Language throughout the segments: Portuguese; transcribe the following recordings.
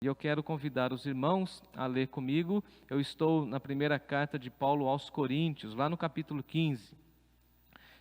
E eu quero convidar os irmãos a ler comigo. Eu estou na primeira carta de Paulo aos Coríntios, lá no capítulo 15.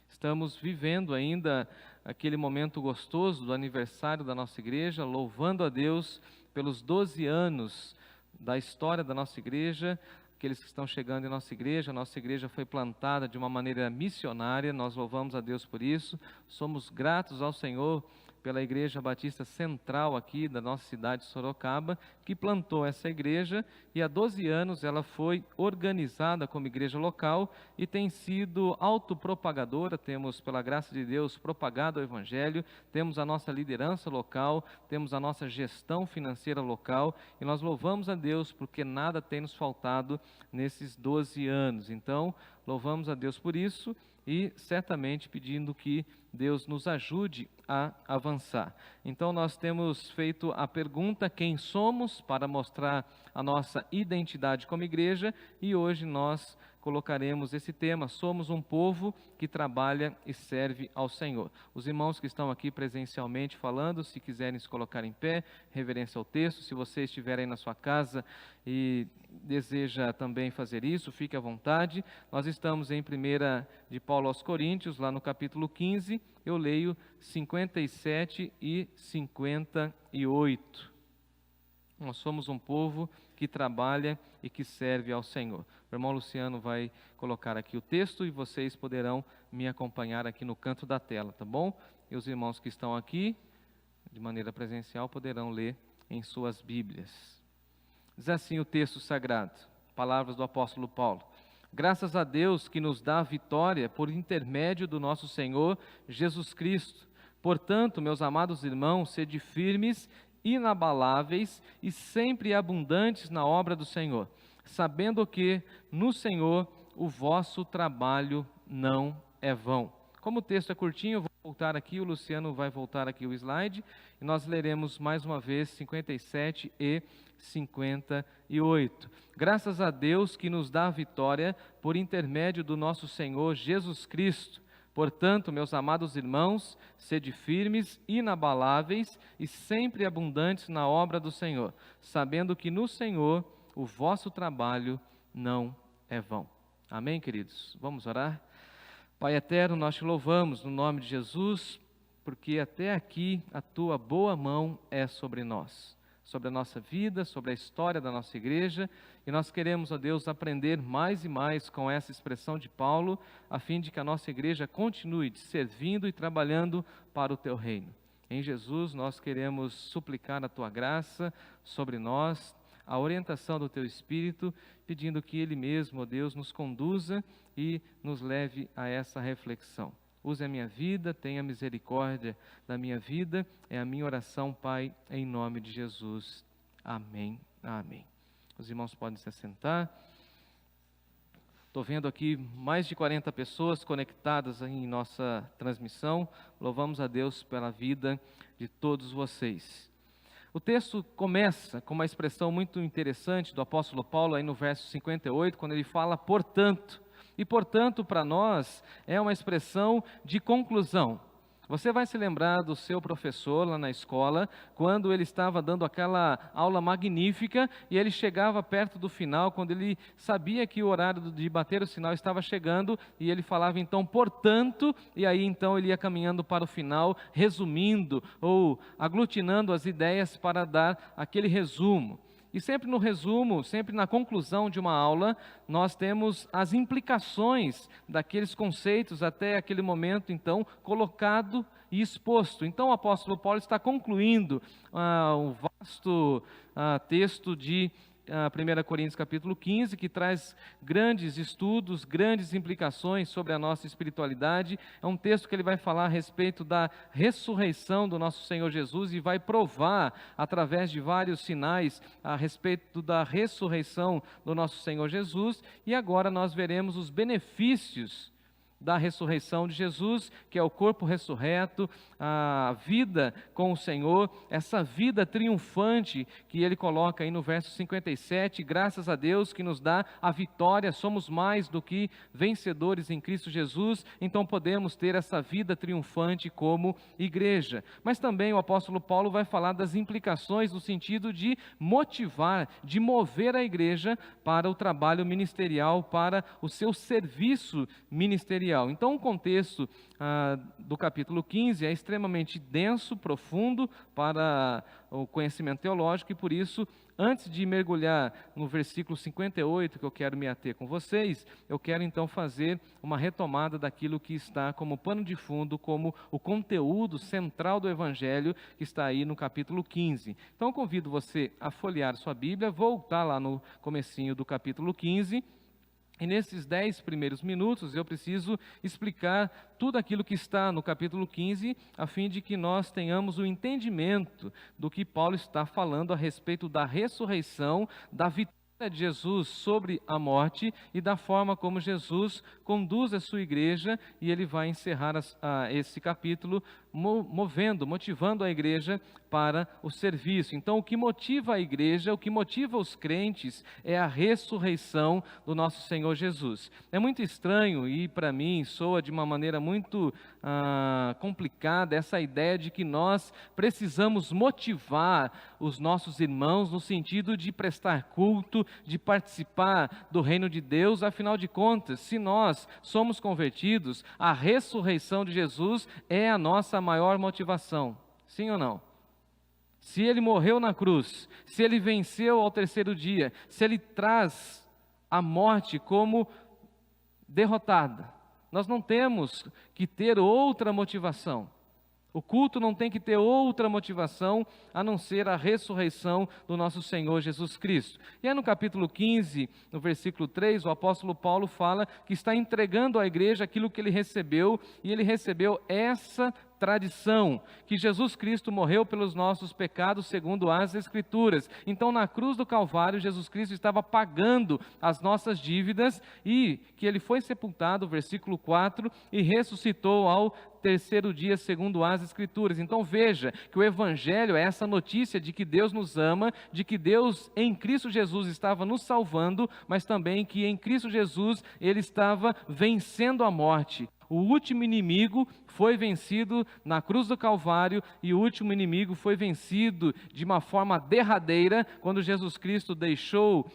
Estamos vivendo ainda aquele momento gostoso do aniversário da nossa igreja, louvando a Deus pelos 12 anos da história da nossa igreja. Aqueles que estão chegando em nossa igreja foi plantada de uma maneira missionária, nós louvamos a Deus por isso. Somos gratos ao Senhor pela Igreja Batista Central aqui da nossa cidade de Sorocaba, que plantou essa igreja, e há 12 anos ela foi organizada como igreja local e tem sido autopropagadora. Temos, pela graça de Deus, propagado o Evangelho, temos a nossa liderança local, temos a nossa gestão financeira local, e nós louvamos a Deus porque nada tem nos faltado nesses 12 anos. Então, louvamos a Deus por isso e certamente pedindo que Deus nos ajude a avançar. Então nós temos feito a pergunta: quem somos, para mostrar a nossa identidade como igreja, e hoje nós colocaremos esse tema: somos um povo que trabalha e serve ao Senhor. Os irmãos que estão aqui presencialmente falando, se quiserem se colocar em pé, reverência ao texto. Se você estiver aí na sua casa e deseja também fazer isso, fique à vontade. Nós estamos em 1 de Paulo aos Coríntios, lá no capítulo 15, eu leio 57 e 58. Nós somos um povo que trabalha e que serve ao Senhor. O irmão Luciano vai colocar aqui o texto e vocês poderão me acompanhar aqui no canto da tela, tá bom? E os irmãos que estão aqui, de maneira presencial, poderão ler em suas Bíblias. Diz assim o texto sagrado, palavras do apóstolo Paulo: graças a Deus que nos dá a vitória por intermédio do nosso Senhor Jesus Cristo. Portanto, meus amados irmãos, sede firmes, inabaláveis e sempre abundantes na obra do Senhor, sabendo que no Senhor o vosso trabalho não é vão. Como o texto é curtinho, eu vou voltar aqui, o Luciano vai voltar aqui o slide, e nós leremos mais uma vez 57 e 58. Graças a Deus que nos dá a vitória por intermédio do nosso Senhor Jesus Cristo. Portanto, meus amados irmãos, sede firmes, inabaláveis e sempre abundantes na obra do Senhor, sabendo que no Senhor o vosso trabalho não é vão. Amém, queridos? Vamos orar? Pai eterno, nós te louvamos no nome de Jesus, porque até aqui a tua boa mão é sobre nós, sobre a nossa vida, sobre a história da nossa igreja, e nós queremos, ó Deus, aprender mais e mais com essa expressão de Paulo, a fim de que a nossa igreja continue te servindo e trabalhando para o teu reino. Em Jesus nós queremos suplicar a tua graça sobre nós, a orientação do teu Espírito, pedindo que Ele mesmo, ó Deus, nos conduza e nos leve a essa reflexão. Use a minha vida, tenha misericórdia da minha vida, é a minha oração, Pai, em nome de Jesus. Amém, amém. Os irmãos podem se assentar. Estou vendo aqui mais de 40 pessoas conectadas em nossa transmissão. Louvamos a Deus pela vida de todos vocês. O texto começa com uma expressão muito interessante do apóstolo Paulo, aí no verso 58, quando ele fala portanto. E portanto, para nós, é uma expressão de conclusão. Você vai se lembrar do seu professor lá na escola, quando ele estava dando aquela aula magnífica, e ele chegava perto do final, quando ele sabia que o horário de bater o sinal estava chegando, e ele falava então, portanto, e aí então ele ia caminhando para o final, resumindo ou aglutinando as ideias para dar aquele resumo. E sempre no resumo, sempre na conclusão de uma aula, nós temos as implicações daqueles conceitos até aquele momento, então, colocado e exposto. Então, o apóstolo Paulo está concluindo um vasto texto de 1 Coríntios capítulo 15, que traz grandes estudos, grandes implicações sobre a nossa espiritualidade. É um texto que ele vai falar a respeito da ressurreição do nosso Senhor Jesus e vai provar, através de vários sinais, a respeito da ressurreição do nosso Senhor Jesus. E agora nós veremos os benefícios da ressurreição de Jesus, que é o corpo ressurreto, a vida com o Senhor, essa vida triunfante que ele coloca aí no verso 57, graças a Deus que nos dá a vitória, somos mais do que vencedores em Cristo Jesus, então podemos ter essa vida triunfante como igreja. Mas também o apóstolo Paulo vai falar das implicações no sentido de motivar, de mover a igreja para o trabalho ministerial, para o seu serviço ministerial. Então o contexto do capítulo 15 é extremamente denso, profundo para o conhecimento teológico e por isso, antes de mergulhar no versículo 58, que eu quero me ater com vocês, eu quero então fazer uma retomada daquilo que está como pano de fundo, como o conteúdo central do Evangelho, que está aí no capítulo 15. Então eu convido você a folhear sua Bíblia, voltar lá no comecinho do capítulo 15, e nesses 10 primeiros minutos eu preciso explicar tudo aquilo que está no capítulo 15, a fim de que nós tenhamos o entendimento do que Paulo está falando a respeito da ressurreição, da vitória de Jesus sobre a morte e da forma como Jesus conduz a sua igreja, e ele vai encerrar esse capítulo motivando a igreja para o serviço. Então, o que motiva a igreja, o que motiva os crentes é a ressurreição do nosso Senhor Jesus. É muito estranho e para mim soa de uma maneira muito complicada essa ideia de que nós precisamos motivar os nossos irmãos no sentido de prestar culto, de participar do reino de Deus. Afinal de contas, se nós somos convertidos, a ressurreição de Jesus é a nossa maior motivação. Sim ou não? Se ele morreu na cruz, se ele venceu ao terceiro dia, se ele traz a morte como derrotada, nós não temos que ter outra motivação. O culto não tem que ter outra motivação a não ser a ressurreição do nosso Senhor Jesus Cristo. E aí no capítulo 15, no versículo 3, o apóstolo Paulo fala que está entregando à igreja aquilo que ele recebeu, e ele recebeu essa tradição, que Jesus Cristo morreu pelos nossos pecados segundo as Escrituras. Então na cruz do Calvário, Jesus Cristo estava pagando as nossas dívidas e que ele foi sepultado, versículo 4, e ressuscitou ao terceiro dia segundo as Escrituras. Então veja que o Evangelho é essa notícia de que Deus nos ama, de que Deus em Cristo Jesus estava nos salvando, mas também que em Cristo Jesus Ele estava vencendo a morte. O último inimigo foi vencido na cruz do Calvário e o último inimigo foi vencido de uma forma derradeira quando Jesus Cristo deixou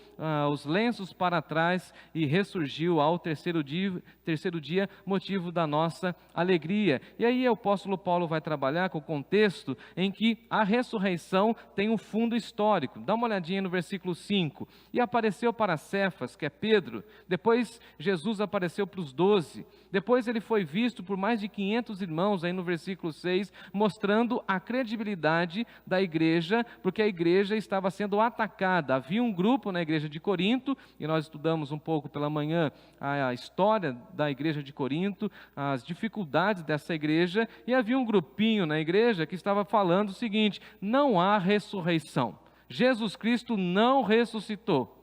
os lenços para trás e ressurgiu ao terceiro dia, motivo da nossa alegria. E aí o apóstolo Paulo vai trabalhar com o contexto em que a ressurreição tem um fundo histórico. Dá uma olhadinha no versículo 5. E apareceu para Cefas, que é Pedro, depois Jesus apareceu para os 12, depois ele foi visto por mais de 500 irmãos, aí no versículo 6, mostrando a credibilidade da igreja, porque a igreja estava sendo atacada. Havia um grupo na igreja de Corinto, e nós estudamos um pouco pela manhã a história da igreja de Corinto, as dificuldades dessa igreja, e havia um grupinho na igreja que estava falando o seguinte: não há ressurreição, Jesus Cristo não ressuscitou.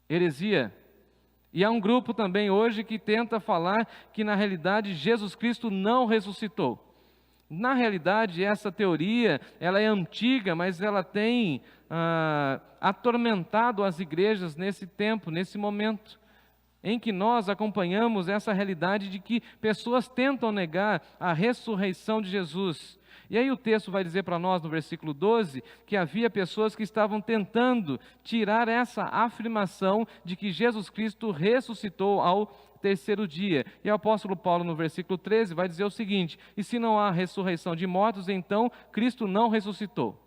Heresia. E há um grupo também hoje que tenta falar que na realidade Jesus Cristo não ressuscitou. Na realidade essa teoria, ela é antiga, mas ela tem atormentado as igrejas nesse tempo, nesse momento, em que nós acompanhamos essa realidade de que pessoas tentam negar a ressurreição de Jesus. E aí o texto vai dizer para nós no versículo 12 que havia pessoas que estavam tentando tirar essa afirmação de que Jesus Cristo ressuscitou ao terceiro dia. E o apóstolo Paulo no versículo 13 vai dizer o seguinte: e se não há ressurreição de mortos, então Cristo não ressuscitou.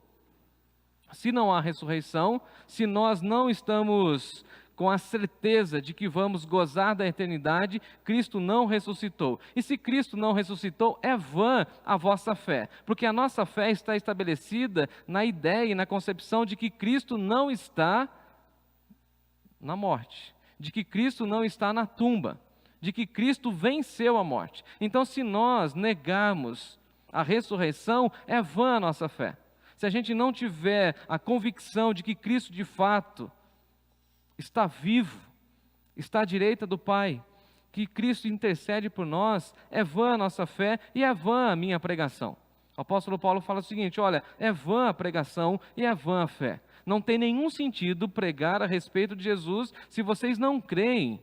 Se não há ressurreição, se nós não estamos com a certeza de que vamos gozar da eternidade, Cristo não ressuscitou. E se Cristo não ressuscitou, é vã a vossa fé, porque a nossa fé está estabelecida na ideia e na concepção de que Cristo não está na morte, de que Cristo não está na tumba, de que Cristo venceu a morte. Então, se nós negarmos a ressurreição, é vã a nossa fé. Se a gente não tiver a convicção de que Cristo de fato está vivo, está à direita do Pai, que Cristo intercede por nós, é vã a nossa fé e é vã a minha pregação. O apóstolo Paulo fala o seguinte: olha, é vã a pregação e é vã a fé. Não tem nenhum sentido pregar a respeito de Jesus se vocês não creem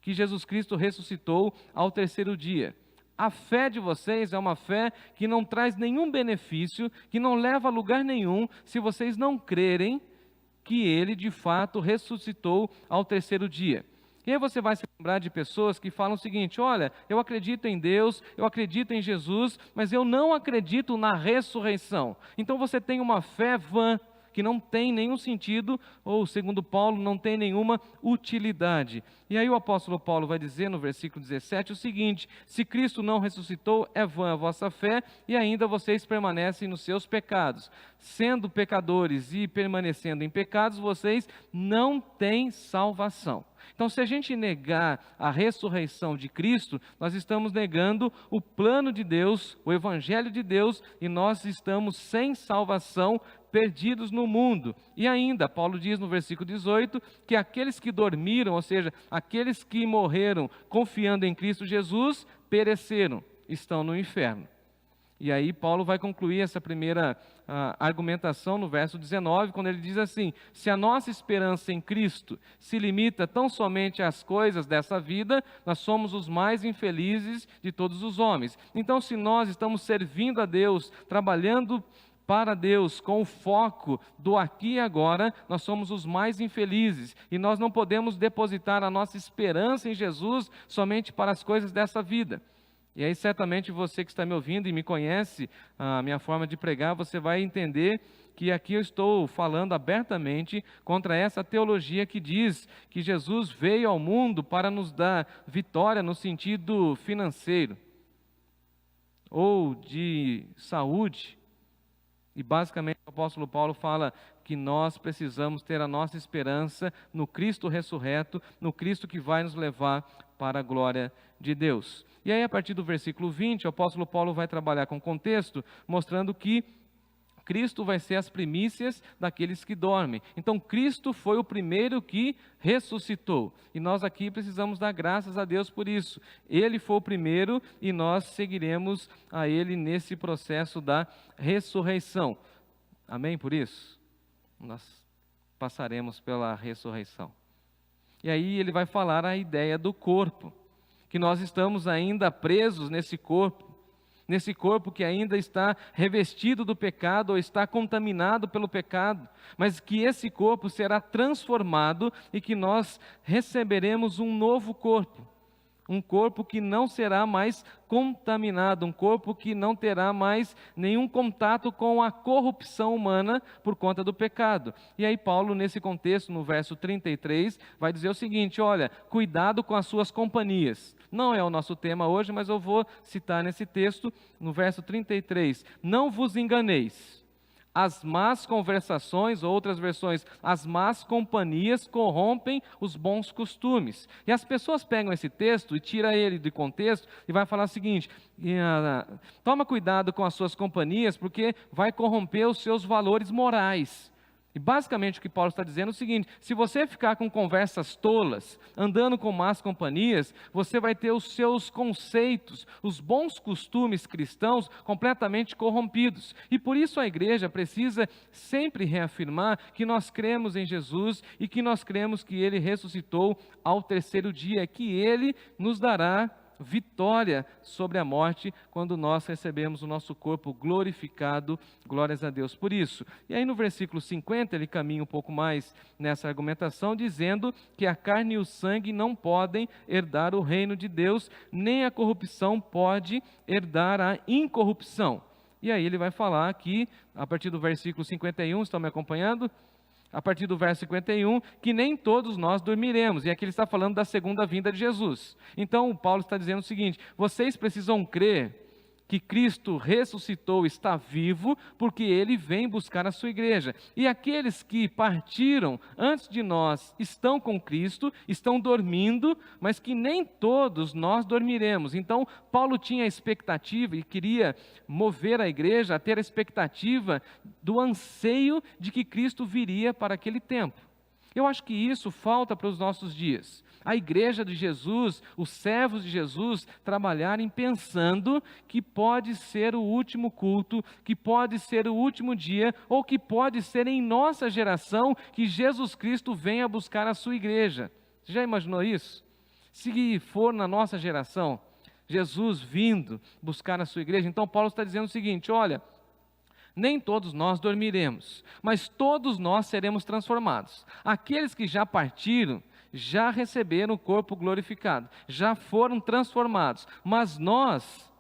que Jesus Cristo ressuscitou ao terceiro dia. A fé de vocês é uma fé que não traz nenhum benefício, que não leva a lugar nenhum, se vocês não crerem que Ele de fato ressuscitou ao terceiro dia. E aí você vai se lembrar de pessoas que falam o seguinte: olha, eu acredito em Deus, eu acredito em Jesus, mas eu não acredito na ressurreição. Então você tem uma fé vã, que não tem nenhum sentido, ou segundo Paulo, não tem nenhuma utilidade. E aí o apóstolo Paulo vai dizer no versículo 17 o seguinte: se Cristo não ressuscitou, é vã a vossa fé, e ainda vocês permanecem nos seus pecados. Sendo pecadores e permanecendo em pecados, vocês não têm salvação. Então, se a gente negar a ressurreição de Cristo, nós estamos negando o plano de Deus, o evangelho de Deus, e nós estamos sem salvação, perdidos no mundo. E ainda, Paulo diz no versículo 18, que aqueles que dormiram, ou seja, aqueles que morreram confiando em Cristo Jesus, pereceram, estão no inferno. E aí Paulo vai concluir essa primeira argumentação no verso 19, quando ele diz assim: se a nossa esperança em Cristo se limita tão somente às coisas dessa vida, nós somos os mais infelizes de todos os homens. Então, se nós estamos servindo a Deus, trabalhando para Deus com o foco do aqui e agora, nós somos os mais infelizes, e nós não podemos depositar a nossa esperança em Jesus somente para as coisas dessa vida. E aí certamente você que está me ouvindo e me conhece a minha forma de pregar, você vai entender que aqui eu estou falando abertamente contra essa teologia que diz que Jesus veio ao mundo para nos dar vitória no sentido financeiro ou de saúde. E basicamente o apóstolo Paulo fala que nós precisamos ter a nossa esperança no Cristo ressurreto, no Cristo que vai nos levar para a glória de Deus. E aí, a partir do versículo 20, o apóstolo Paulo vai trabalhar com contexto, mostrando que Cristo vai ser as primícias daqueles que dormem. Então, Cristo foi o primeiro que ressuscitou. E nós aqui precisamos dar graças a Deus por isso. Ele foi o primeiro e nós seguiremos a Ele nesse processo da ressurreição. Amém por isso? Nós passaremos pela ressurreição. E aí ele vai falar a ideia do corpo, que nós estamos ainda presos nesse corpo que ainda está revestido do pecado ou está contaminado pelo pecado, mas que esse corpo será transformado e que nós receberemos um novo corpo. Um corpo que não será mais contaminado, um corpo que não terá mais nenhum contato com a corrupção humana por conta do pecado. E aí Paulo, nesse contexto, no verso 33, vai dizer o seguinte: olha, cuidado com as suas companhias. Não é o nosso tema hoje, mas eu vou citar nesse texto, no verso 33. Não vos enganeis. As más conversações, ou outras versões, as más companhias corrompem os bons costumes. E as pessoas pegam esse texto e tiram ele de contexto e vai falar o seguinte: toma cuidado com as suas companhias, porque vai corromper os seus valores morais. E basicamente o que Paulo está dizendo é o seguinte: se você ficar com conversas tolas, andando com más companhias, você vai ter os seus conceitos, os bons costumes cristãos completamente corrompidos. E por isso a igreja precisa sempre reafirmar que nós cremos em Jesus e que nós cremos que Ele ressuscitou ao terceiro dia, que Ele nos dará vitória sobre a morte quando nós recebemos o nosso corpo glorificado, glórias a Deus por isso. E aí no versículo 50 ele caminha um pouco mais nessa argumentação, dizendo que a carne e o sangue não podem herdar o reino de Deus, nem a corrupção pode herdar a incorrupção. E aí ele vai falar aqui, a partir do versículo 51, estão me acompanhando? A partir do verso 51, que nem todos nós dormiremos. E aqui ele está falando da segunda vinda de Jesus. Então, Paulo está dizendo o seguinte: vocês precisam crer que Cristo ressuscitou, está vivo, porque Ele vem buscar a sua igreja. E aqueles que partiram antes de nós estão com Cristo, estão dormindo, mas que nem todos nós dormiremos. Então, Paulo tinha a expectativa e queria mover a igreja a ter a expectativa do anseio de que Cristo viria para aquele tempo. Eu acho que isso falta para os nossos dias. A igreja de Jesus, os servos de Jesus, trabalharem pensando que pode ser o último culto, que pode ser o último dia, ou que pode ser em nossa geração que Jesus Cristo venha buscar a sua igreja. Você já imaginou isso? Se for na nossa geração, Jesus vindo buscar a sua igreja, então Paulo está dizendo o seguinte: olha, nem todos nós dormiremos, mas todos nós seremos transformados. Aqueles que já partiram, já receberam o corpo glorificado, já foram transformados. Mas nós,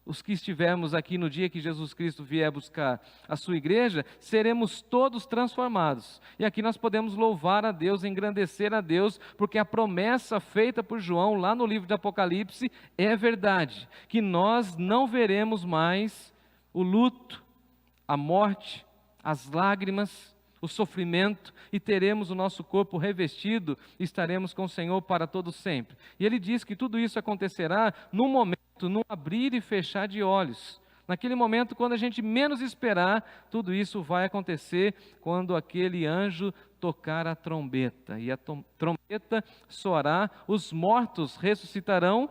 os que estivermos aqui no dia que Jesus Cristo vier buscar a sua igreja, seremos todos transformados. E aqui nós podemos louvar a Deus, engrandecer a Deus, porque a promessa feita por João lá no livro de Apocalipse é verdade, que nós não veremos mais o luto, a morte, as lágrimas, o sofrimento, e teremos o nosso corpo revestido, e estaremos com o Senhor para todo sempre. E ele diz que tudo isso acontecerá num momento, num abrir e fechar de olhos. Naquele momento, quando a gente menos esperar, tudo isso vai acontecer quando aquele anjo tocar a trombeta. E a trombeta soará, os mortos ressuscitarão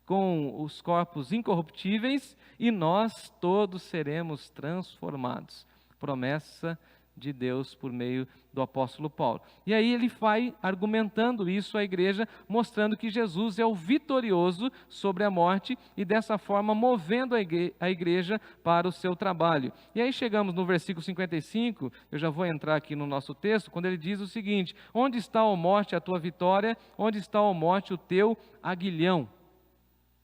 com os corpos incorruptíveis, e nós todos seremos transformados. Promessa de Deus por meio do apóstolo Paulo. E aí ele vai argumentando isso à igreja, mostrando que Jesus é o vitorioso sobre a morte, e dessa forma movendo a igreja para o seu trabalho. E aí chegamos no versículo 55, eu já vou entrar aqui no nosso texto, quando ele diz o seguinte: onde está, ó morte, a tua vitória? Onde está, ó morte, o teu aguilhão?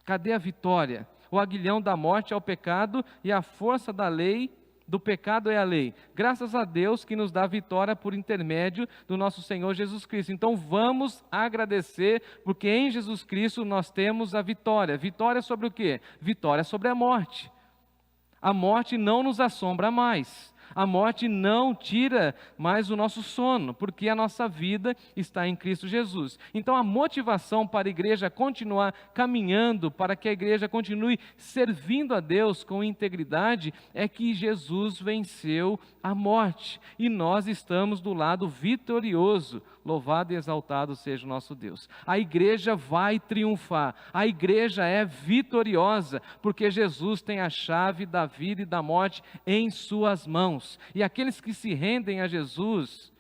Cadê a vitória? O aguilhão da morte é o pecado, e a força da lei, do pecado é a lei. Graças a Deus que nos dá vitória por intermédio do nosso Senhor Jesus Cristo. Então vamos agradecer, porque em Jesus Cristo nós temos a vitória. Vitória sobre o quê? Vitória sobre a morte. A morte não nos assombra mais. A morte não tira mais o nosso sono, porque a nossa vida está em Cristo Jesus. Então a motivação para a igreja continuar caminhando, para que a igreja continue servindo a Deus com integridade, é que Jesus venceu a morte, e nós estamos do lado vitorioso. Louvado e exaltado seja o nosso Deus. A igreja vai triunfar, a igreja é vitoriosa, porque Jesus tem a chave da vida e da morte em suas mãos. E aqueles que se rendem a Jesus,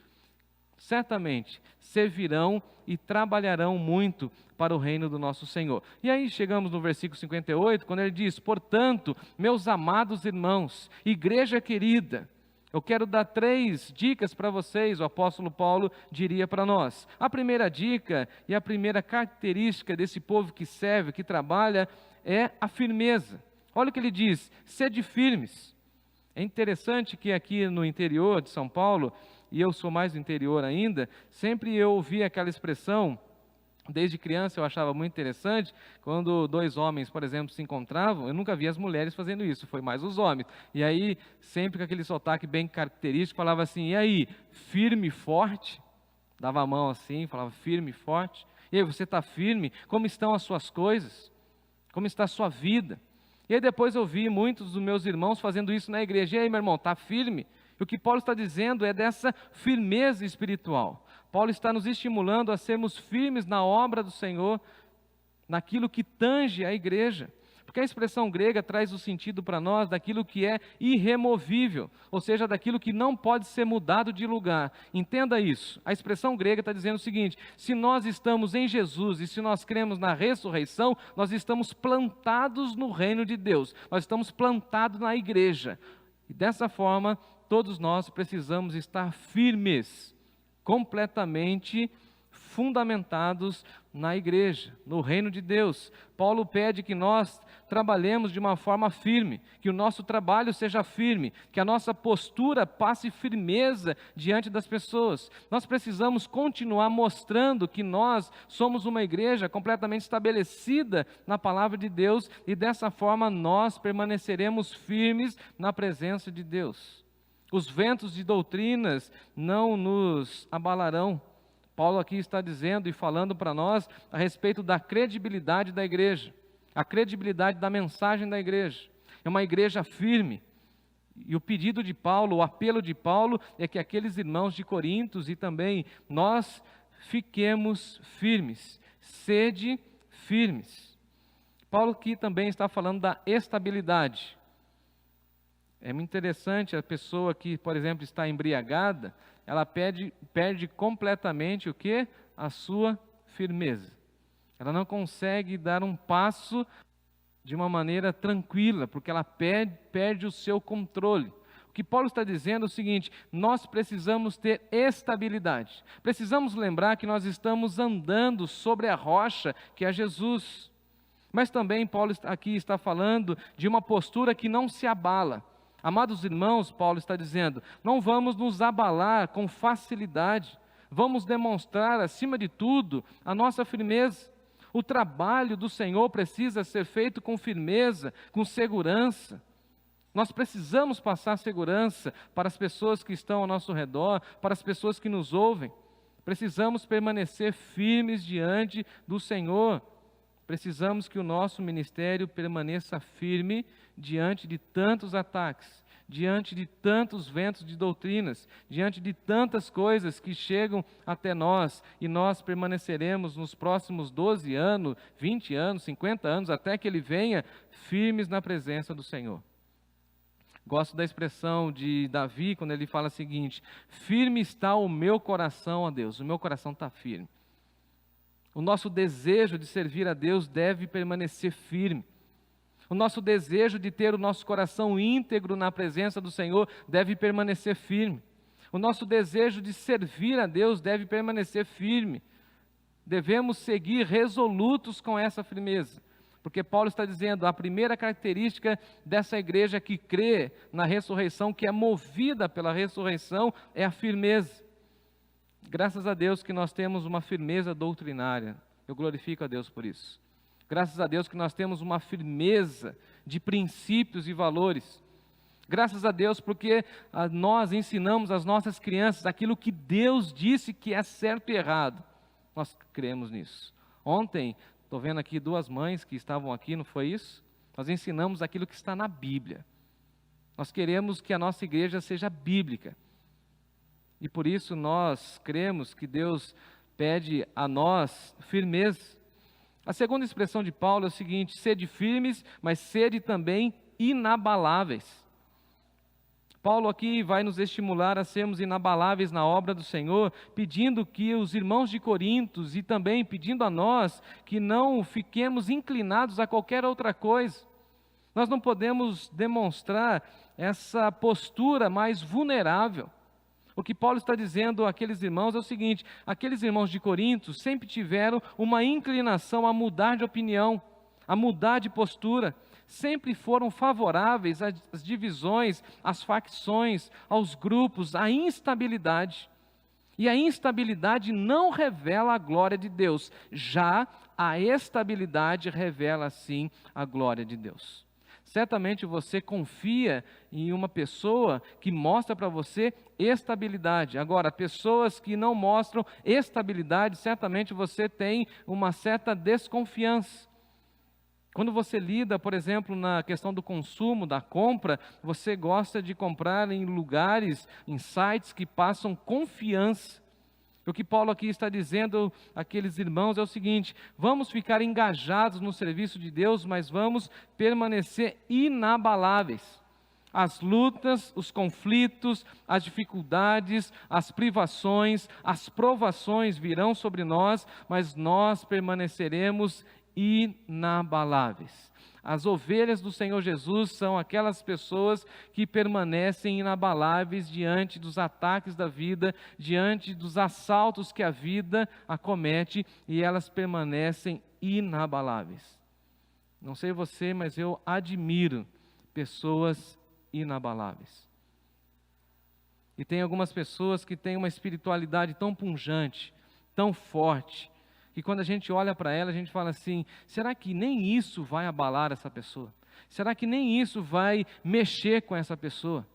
certamente servirão e trabalharão muito para o reino do nosso Senhor. E aí chegamos no versículo 58, quando ele diz: portanto, meus amados irmãos, igreja querida, eu quero dar 3 dicas para vocês, o apóstolo Paulo diria para nós. A primeira dica e a primeira característica desse povo que serve, que trabalha, é a firmeza. Olha o que ele diz: sede firmes. É interessante que aqui no interior de São Paulo, e eu sou mais do interior ainda, sempre eu ouvi aquela expressão. Desde criança eu achava muito interessante, quando 2 homens, por exemplo, se encontravam, eu nunca vi as mulheres fazendo isso, foi mais os homens. E aí, sempre com aquele sotaque bem característico, falava assim: e aí, firme e forte? Dava a mão assim, falava firme e forte. E aí, você está firme? Como estão as suas coisas? Como está a sua vida? E aí depois eu vi muitos dos meus irmãos fazendo isso na igreja. E aí, meu irmão, está firme? E o que Paulo está dizendo é dessa firmeza espiritual. Paulo está nos estimulando a sermos firmes na obra do Senhor, naquilo que tange a igreja. Porque a expressão grega traz o sentido para nós daquilo que é irremovível, ou seja, daquilo que não pode ser mudado de lugar. Entenda isso. A expressão grega está dizendo o seguinte: se nós estamos em Jesus e se nós cremos na ressurreição, nós estamos plantados no reino de Deus. Nós estamos plantados na igreja. E dessa forma, todos nós precisamos estar firmes, completamente fundamentados na igreja, no reino de Deus. Paulo pede que nós trabalhemos de uma forma firme, que o nosso trabalho seja firme, que a nossa postura passe firmeza diante das pessoas. Nós precisamos continuar mostrando que nós somos uma igreja completamente estabelecida na palavra de Deus, e dessa forma nós permaneceremos firmes na presença de Deus. Os ventos de doutrinas não nos abalarão. Paulo aqui está dizendo e falando para nós a respeito da credibilidade da igreja, a credibilidade da mensagem da igreja. É uma igreja firme, E o pedido de Paulo, o apelo de Paulo, é que aqueles irmãos de Corinto e também nós fiquemos firmes, sede firmes. Paulo aqui também está falando da estabilidade. É muito interessante, a pessoa que, por exemplo, está embriagada, ela perde completamente o quê? A sua firmeza. Ela não consegue dar um passo de uma maneira tranquila, porque ela perde o seu controle. O que Paulo está dizendo é o seguinte: nós precisamos ter estabilidade. Precisamos lembrar que nós estamos andando sobre a rocha, que é Jesus. Mas também Paulo aqui está falando de uma postura que não se abala. Amados irmãos, Paulo está dizendo, não vamos nos abalar com facilidade. Vamos demonstrar, acima de tudo, a nossa firmeza. O trabalho do Senhor precisa ser feito com firmeza, com segurança. Nós precisamos passar segurança para as pessoas que estão ao nosso redor, para as pessoas que nos ouvem. Precisamos permanecer firmes diante do Senhor. Precisamos que o nosso ministério permaneça firme diante de tantos ataques, diante de tantos ventos de doutrinas, diante de tantas coisas que chegam até nós, e nós permaneceremos nos próximos 12 anos, 20 anos, 50 anos, até que Ele venha, firmes na presença do Senhor. Gosto da expressão de Davi, quando ele fala o seguinte: firme está o meu coração a Deus. O meu coração está firme. O nosso desejo de servir a Deus deve permanecer firme. O nosso desejo de ter o nosso coração íntegro na presença do Senhor deve permanecer firme. O nosso desejo de servir a Deus deve permanecer firme. Devemos seguir resolutos com essa firmeza. Porque Paulo está dizendo, a primeira característica dessa igreja que crê na ressurreição, que é movida pela ressurreição, é a firmeza. Graças a Deus que nós temos uma firmeza doutrinária. Eu glorifico a Deus por isso. Graças a Deus que nós temos uma firmeza de princípios e valores. Graças a Deus porque nós ensinamos às nossas crianças aquilo que Deus disse que é certo e errado. Nós cremos nisso. Ontem, estou vendo aqui duas mães que estavam aqui, não foi isso? Nós ensinamos aquilo que está na Bíblia. Nós queremos que a nossa igreja seja bíblica. E por isso nós cremos que Deus pede a nós firmeza. A segunda expressão de Paulo é o seguinte: sede firmes, mas sede também inabaláveis. Paulo aqui vai nos estimular a sermos inabaláveis na obra do Senhor, pedindo que os irmãos de Corinto e também pedindo a nós que não fiquemos inclinados a qualquer outra coisa. Nós não podemos demonstrar essa postura mais vulnerável. O que Paulo está dizendo àqueles irmãos é o seguinte: aqueles irmãos de Corinto sempre tiveram uma inclinação a mudar de opinião, a mudar de postura, sempre foram favoráveis às divisões, às facções, aos grupos, à instabilidade. E a instabilidade não revela a glória de Deus, já a estabilidade revela sim a glória de Deus. Certamente você confia em uma pessoa que mostra para você estabilidade. Agora, pessoas que não mostram estabilidade, certamente você tem uma certa desconfiança. Quando você lida, por exemplo, na questão do consumo, da compra, você gosta de comprar em lugares, em sites que passam confiança. O que Paulo aqui está dizendo àqueles irmãos é o seguinte: vamos ficar engajados no serviço de Deus, mas vamos permanecer inabaláveis. As lutas, os conflitos, as dificuldades, as privações, as provações virão sobre nós, mas nós permaneceremos inabaláveis. As ovelhas do Senhor Jesus são aquelas pessoas que permanecem inabaláveis diante dos ataques da vida, diante dos assaltos que a vida acomete, e elas permanecem inabaláveis. Não sei você, mas eu admiro pessoas inabaláveis. E tem algumas pessoas que têm uma espiritualidade tão pujante, tão forte, que quando a gente olha para ela, a gente fala assim: será que nem isso vai abalar essa pessoa? Será que nem isso vai mexer com essa pessoa?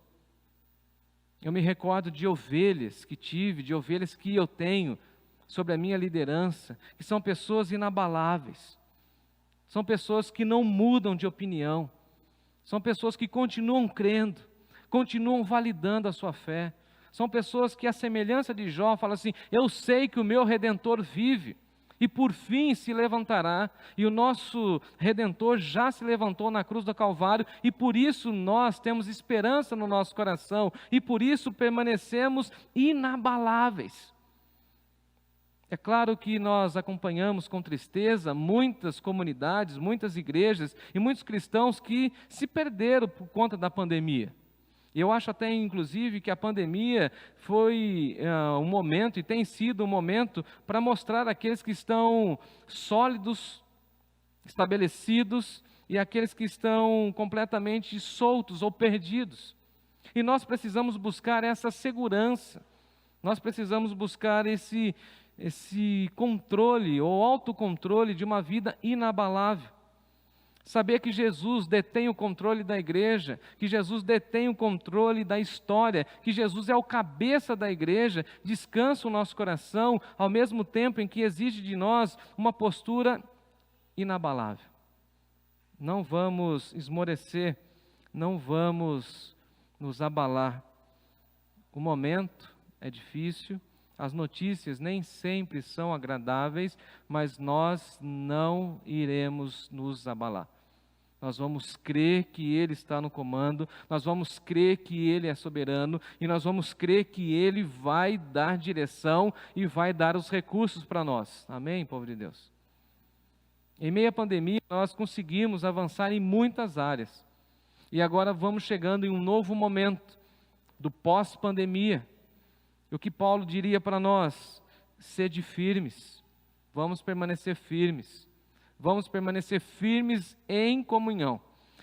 Eu me recordo de ovelhas que tive, de ovelhas que eu tenho sobre a minha liderança, que são pessoas inabaláveis, são pessoas que não mudam de opinião, são pessoas que continuam crendo, continuam validando a sua fé. São pessoas que, à semelhança de Jó, falam assim: eu sei que o meu Redentor vive, e por fim se levantará, e o nosso Redentor já se levantou na cruz do Calvário, e por isso nós temos esperança no nosso coração, e por isso permanecemos inabaláveis. É claro que nós acompanhamos com tristeza muitas comunidades, muitas igrejas e muitos cristãos que se perderam por conta da pandemia. Eu acho até, inclusive, que a pandemia foi um momento, e tem sido um momento, para mostrar aqueles que estão sólidos, estabelecidos, e aqueles que estão completamente soltos ou perdidos. E nós precisamos buscar essa segurança, nós precisamos buscar esse controle ou autocontrole de uma vida inabalável. Saber que Jesus detém o controle da igreja, que Jesus detém o controle da história, que Jesus é o cabeça da igreja, descansa o nosso coração, ao mesmo tempo em que exige de nós uma postura inabalável. Não vamos esmorecer, não vamos nos abalar. O momento é difícil, as notícias nem sempre são agradáveis, mas nós não iremos nos abalar. Nós vamos crer que Ele está no comando, nós vamos crer que Ele é soberano, e nós vamos crer que Ele vai dar direção e vai dar os recursos para nós. Amém, povo de Deus? Em meio à pandemia, nós conseguimos avançar em muitas áreas. E agora vamos chegando em um novo momento do pós-pandemia. O que Paulo diria para nós? Sede firmes, vamos permanecer firmes. Vamos permanecer firmes em comunhão.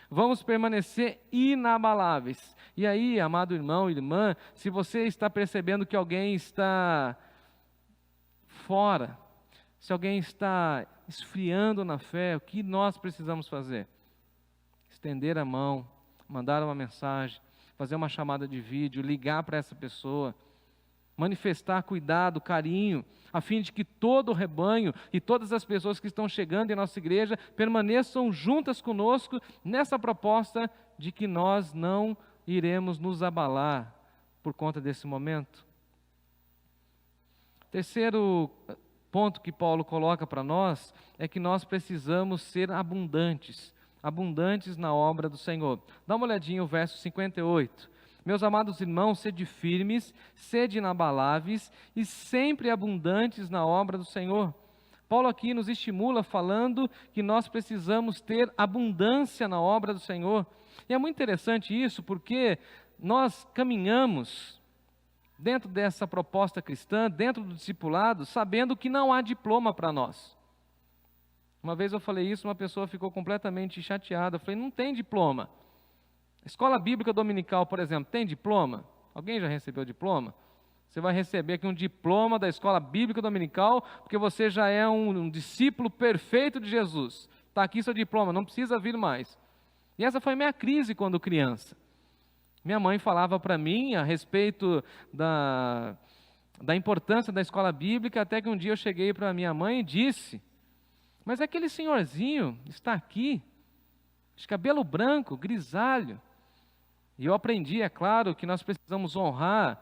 Vamos permanecer inabaláveis. E aí, amado irmão e irmã, se você está percebendo que alguém está fora, se alguém está esfriando na fé, o que nós precisamos fazer? Estender a mão, mandar uma mensagem, fazer uma chamada de vídeo, ligar para essa pessoa, manifestar cuidado, carinho, a fim de que todo o rebanho e todas as pessoas que estão chegando em nossa igreja permaneçam juntas conosco nessa proposta de que nós não iremos nos abalar por conta desse momento. Terceiro ponto que Paulo coloca para nós é que nós precisamos ser abundantes na obra do Senhor. Dá uma olhadinha no verso 58. Meus amados irmãos, sede firmes, sede inabaláveis e sempre abundantes na obra do Senhor. Paulo aqui nos estimula falando que nós precisamos ter abundância na obra do Senhor. E é muito interessante isso, porque nós caminhamos dentro dessa proposta cristã, dentro do discipulado, sabendo que não há diploma para nós. Uma vez eu falei isso, uma pessoa ficou completamente chateada. Eu falei, não tem diploma. Escola Bíblica Dominical, por exemplo, tem diploma? Alguém já recebeu diploma? Você vai receber aqui um diploma da Escola Bíblica Dominical, porque você já é um discípulo perfeito de Jesus. Está aqui seu diploma, não precisa vir mais. E essa foi minha crise quando criança. Minha mãe falava para mim a respeito da importância da escola bíblica, até que um dia eu cheguei para minha mãe e disse, mas aquele senhorzinho está aqui, de cabelo branco, grisalho. E eu aprendi, é claro, que nós precisamos honrar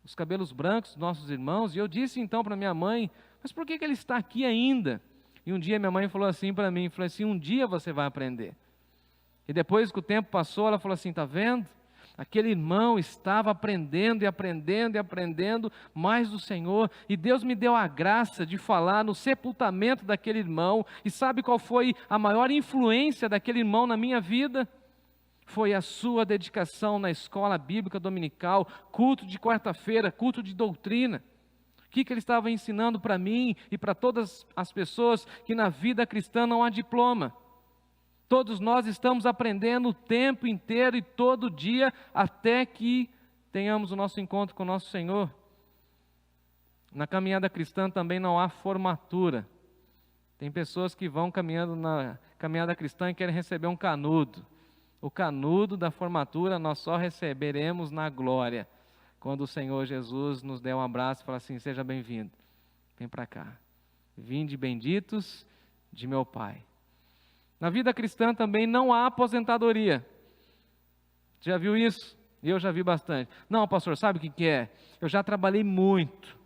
os cabelos brancos dos nossos irmãos. E eu disse então para minha mãe, mas por que ele está aqui ainda? E um dia minha mãe falou assim para mim, falou assim, um dia você vai aprender. E depois que o tempo passou, ela falou assim, está vendo? Aquele irmão estava aprendendo e aprendendo e aprendendo mais do Senhor, e Deus me deu a graça de falar no sepultamento daquele irmão. E sabe qual foi a maior influência daquele irmão na minha vida? Foi a sua dedicação na escola bíblica dominical, culto de quarta-feira, culto de doutrina. O que ele estava ensinando para mim e para todas as pessoas que na vida cristã não há diploma. Todos nós estamos aprendendo o tempo inteiro e todo dia, até que tenhamos o nosso encontro com o nosso Senhor. Na caminhada cristã também não há formatura. Tem pessoas que vão caminhando na caminhada cristã e querem receber um canudo. O canudo da formatura nós só receberemos na glória, quando o Senhor Jesus nos der um abraço e falar assim, seja bem-vindo, vem para cá. Vinde benditos de meu Pai. Na vida cristã também não há aposentadoria. Já viu isso? Eu já vi bastante. Não, pastor, sabe o que é? Eu já trabalhei muito.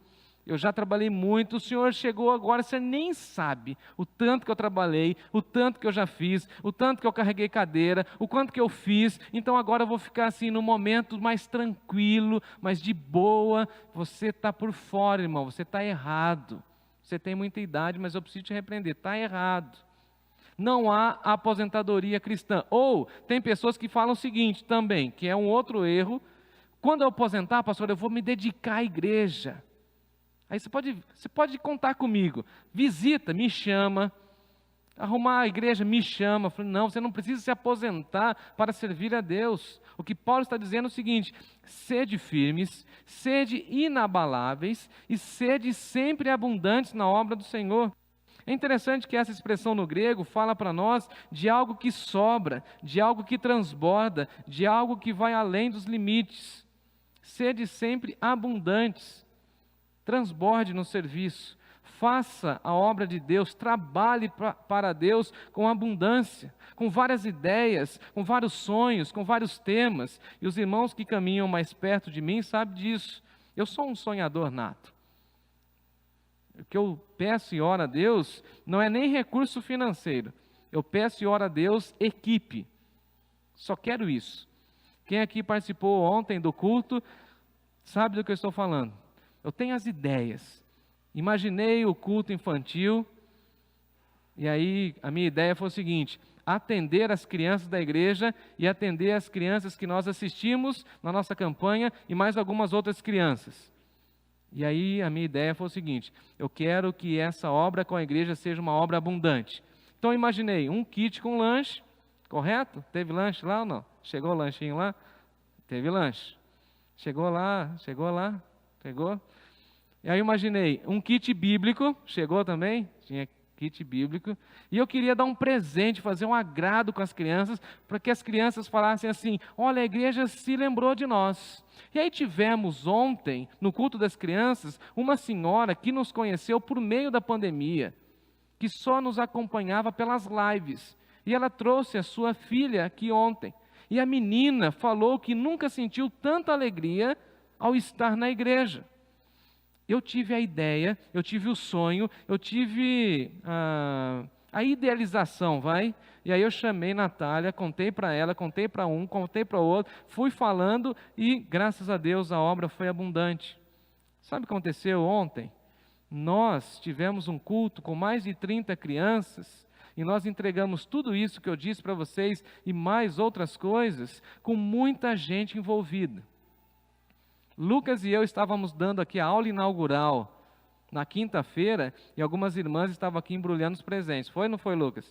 O senhor chegou agora, você nem sabe o tanto que eu trabalhei, o tanto que eu já fiz, o tanto que eu carreguei cadeira, o quanto que eu fiz, então agora eu vou ficar assim no momento mais tranquilo, mais de boa. Você está por fora, irmão, você está errado. Você tem muita idade, mas eu preciso te repreender, está errado. Não há aposentadoria cristã. Ou tem pessoas que falam o seguinte também, que é um outro erro: quando eu aposentar, pastor, eu vou me dedicar à igreja. Aí você pode contar comigo, visita, me chama, arrumar a igreja, me chama. Eu falei, não, você não precisa se aposentar para servir a Deus. O que Paulo está dizendo é o seguinte: sede firmes, sede inabaláveis e sede sempre abundantes na obra do Senhor. É interessante que essa expressão no grego fala para nós de algo que sobra, de algo que transborda, de algo que vai além dos limites. Sede sempre abundantes. Transborde no serviço, faça a obra de Deus, trabalhe para Deus com abundância, com várias ideias, com vários sonhos, com vários temas. E os irmãos que caminham mais perto de mim sabem disso. Eu sou um sonhador nato. O que eu peço e oro a Deus não é nem recurso financeiro. Eu peço e oro a Deus equipe. Só quero isso. Quem aqui participou ontem do culto sabe do que eu estou falando. Eu tenho as ideias. Imaginei o culto infantil, e aí a minha ideia foi o seguinte: atender as crianças da igreja e atender as crianças que nós assistimos na nossa campanha e mais algumas outras crianças. E aí a minha ideia foi o seguinte: eu quero que essa obra com a igreja seja uma obra abundante. Então eu imaginei um kit com lanche, correto? Teve lanche lá ou não? Chegou o lanchinho lá? Teve lanche. Chegou lá, pegou? E aí eu imaginei um kit bíblico, chegou também? Tinha kit bíblico. E eu queria dar um presente, fazer um agrado com as crianças, para que as crianças falassem assim: olha, a igreja se lembrou de nós. E aí tivemos ontem, no culto das crianças, uma senhora que nos conheceu por meio da pandemia, que só nos acompanhava pelas lives. E ela trouxe a sua filha aqui ontem. E a menina falou que nunca sentiu tanta alegria ao estar na igreja. Eu tive a ideia, eu tive o sonho, eu tive a idealização, e aí eu chamei Natália, contei para ela, contei para um, contei para o outro, fui falando e, graças a Deus, a obra foi abundante. Sabe o que aconteceu ontem? Nós tivemos um culto com mais de 30 crianças, e nós entregamos tudo isso que eu disse para vocês, e mais outras coisas, com muita gente envolvida. Lucas e eu estávamos dando aqui a aula inaugural na quinta-feira, e algumas irmãs estavam aqui embrulhando os presentes. Foi ou não foi, Lucas?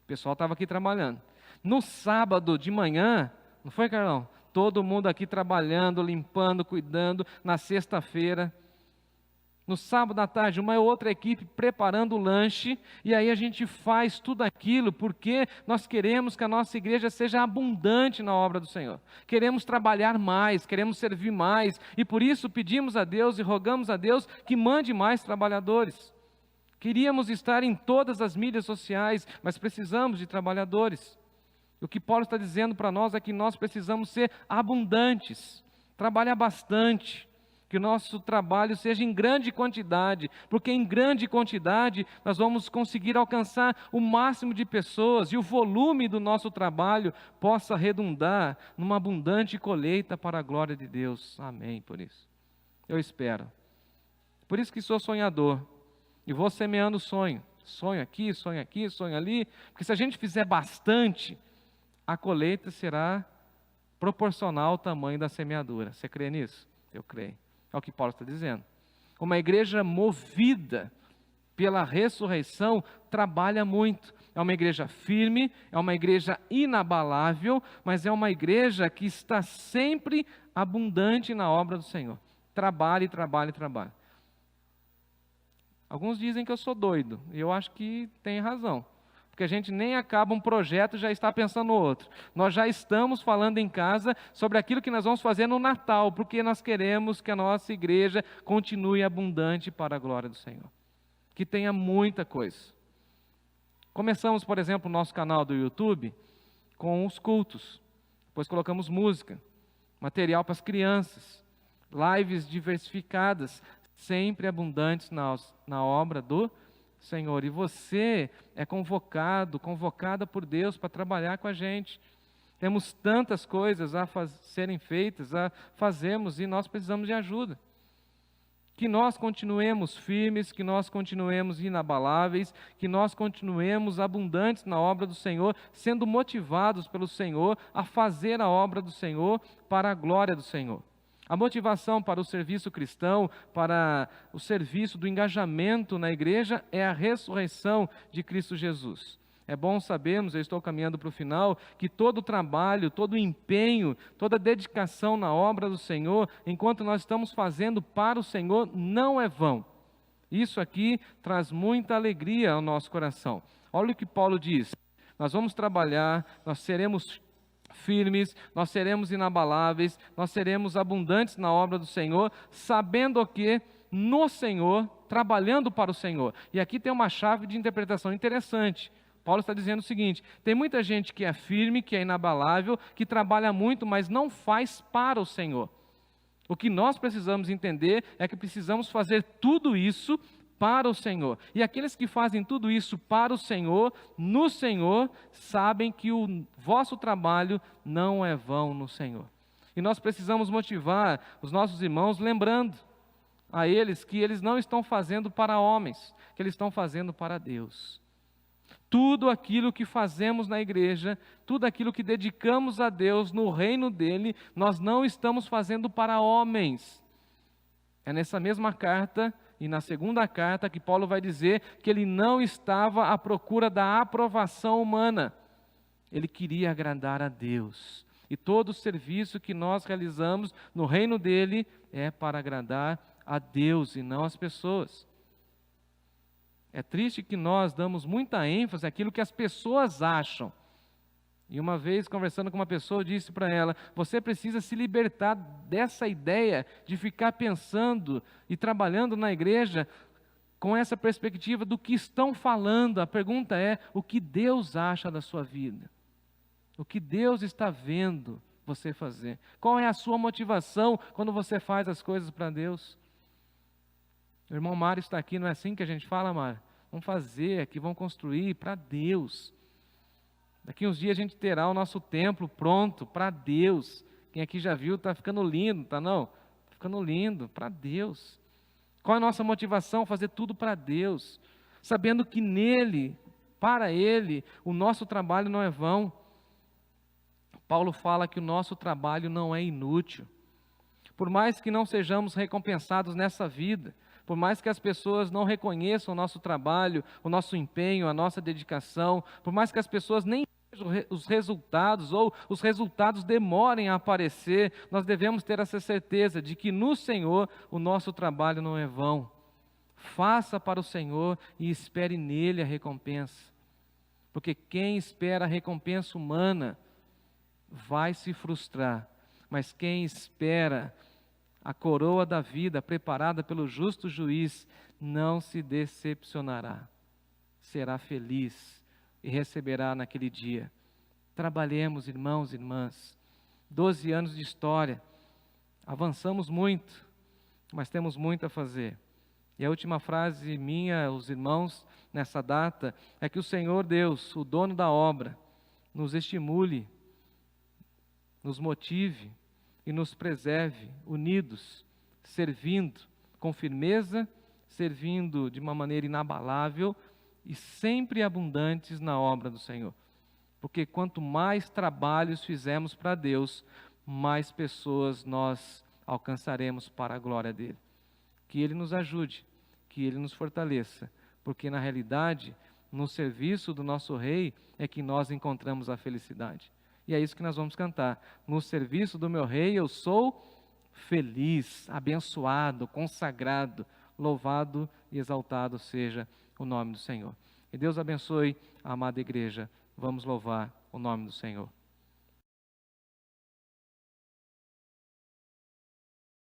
O pessoal estava aqui trabalhando. No sábado de manhã, não foi, Carlão? Todo mundo aqui trabalhando, limpando, cuidando. Na sexta-feira, no sábado à tarde, uma outra equipe preparando o lanche, e aí a gente faz tudo aquilo porque nós queremos que a nossa igreja seja abundante na obra do Senhor. Queremos trabalhar mais, queremos servir mais, e por isso pedimos a Deus e rogamos a Deus que mande mais trabalhadores. Queríamos estar em todas as mídias sociais, mas precisamos de trabalhadores. O que Paulo está dizendo para nós é que nós precisamos ser abundantes, trabalhar bastante, que o nosso trabalho seja em grande quantidade, porque em grande quantidade nós vamos conseguir alcançar o máximo de pessoas e o volume do nosso trabalho possa redundar numa abundante colheita para a glória de Deus. Amém, por isso. Eu espero. Por isso que sou sonhador e vou semeando sonho. Sonho aqui, sonho ali, porque se a gente fizer bastante, a colheita será proporcional ao tamanho da semeadura. Você crê nisso? Eu creio. É o que Paulo está dizendo. Uma igreja movida pela ressurreição trabalha muito. É uma igreja firme, é uma igreja inabalável, mas é uma igreja que está sempre abundante na obra do Senhor. Trabalhe. Alguns dizem que eu sou doido, e eu acho que tem razão. Porque a gente nem acaba um projeto e já está pensando no outro. Nós já estamos falando em casa sobre aquilo que nós vamos fazer no Natal, porque nós queremos que a nossa igreja continue abundante para a glória do Senhor. Que tenha muita coisa. Começamos, por exemplo, o nosso canal do YouTube com os cultos. Depois colocamos música. material para as crianças, lives diversificadas, sempre abundantes na obra do Senhor. E você é convocada por Deus para trabalhar com a gente. Temos tantas coisas a serem feitas, a fazermos, e nós precisamos de ajuda. Que nós continuemos firmes, que nós continuemos inabaláveis, que nós continuemos abundantes na obra do Senhor, sendo motivados pelo Senhor a fazer a obra do Senhor para a glória do Senhor. A motivação para o serviço cristão, para o serviço do engajamento na igreja é a ressurreição de Cristo Jesus. É bom sabermos, eu estou caminhando para o final, que todo o trabalho, todo o empenho, toda a dedicação na obra do Senhor, enquanto nós estamos fazendo para o Senhor, não é vão. Isso aqui traz muita alegria ao nosso coração. Olha o que Paulo diz: nós vamos trabalhar, nós seremos firmes, nós seremos inabaláveis, nós seremos abundantes na obra do Senhor, sabendo o que no Senhor, trabalhando para o Senhor. E aqui tem uma chave de interpretação interessante. Paulo está dizendo o seguinte: tem muita gente que é firme, que é inabalável, que trabalha muito, mas não faz para o Senhor. O que nós precisamos entender é que precisamos fazer tudo isso para o Senhor. E aqueles que fazem tudo isso para o Senhor, no Senhor, sabem que o vosso trabalho não é vão no Senhor. E nós precisamos motivar os nossos irmãos, lembrando a eles que eles não estão fazendo para homens, que eles estão fazendo para Deus. Tudo aquilo que fazemos na igreja, tudo aquilo que dedicamos a Deus no reino dele, nós não estamos fazendo para homens. É nessa mesma carta e na segunda carta que Paulo vai dizer que ele não estava à procura da aprovação humana. Ele queria agradar a Deus. E todo o serviço que nós realizamos no reino dele é para agradar a Deus e não as pessoas. É triste que nós damos muita ênfase àquilo que as pessoas acham. E uma vez, conversando com uma pessoa, eu disse para ela: você precisa se libertar dessa ideia de ficar pensando e trabalhando na igreja com essa perspectiva do que estão falando. A pergunta é: o que Deus acha da sua vida? O que Deus está vendo você fazer? Qual é a sua motivação quando você faz as coisas para Deus? O irmão Mário está aqui, não é assim que a gente fala, Mário? Vamos fazer aqui, vamos construir para Deus. Daqui uns dias a gente terá o nosso templo pronto para Deus. Quem aqui já viu, está ficando lindo, tá não? Está ficando lindo, para Deus. Qual é a nossa motivação? Fazer tudo para Deus. Sabendo que nele, para Ele, o nosso trabalho não é vão. Paulo fala que o nosso trabalho não é inútil. Por mais que não sejamos recompensados nessa vida, por mais que as pessoas não reconheçam o nosso trabalho, o nosso empenho, a nossa dedicação, por mais que as pessoas nem vejam os resultados ou os resultados demorem a aparecer, nós devemos ter essa certeza de que no Senhor o nosso trabalho não é vão. Faça para o Senhor e espere nele a recompensa. Porque quem espera a recompensa humana vai se frustrar, mas quem espera a coroa da vida preparada pelo justo juiz não se decepcionará, será feliz e receberá naquele dia. Trabalhemos, irmãos e irmãs, 12 anos de história, avançamos muito, mas temos muito a fazer. E a última frase minha aos irmãos nessa data é que o Senhor Deus, o dono da obra, nos estimule, nos motive e nos preserve unidos, servindo com firmeza, servindo de uma maneira inabalável e sempre abundantes na obra do Senhor. Porque quanto mais trabalhos fizermos para Deus, mais pessoas nós alcançaremos para a glória dele. Que Ele nos ajude, que Ele nos fortaleça, porque na realidade, no serviço do nosso Rei é que nós encontramos a felicidade. E é isso que nós vamos cantar. No serviço do meu Rei eu sou feliz, abençoado, consagrado, louvado e exaltado seja o nome do Senhor. E Deus abençoe a amada igreja. Vamos louvar o nome do Senhor.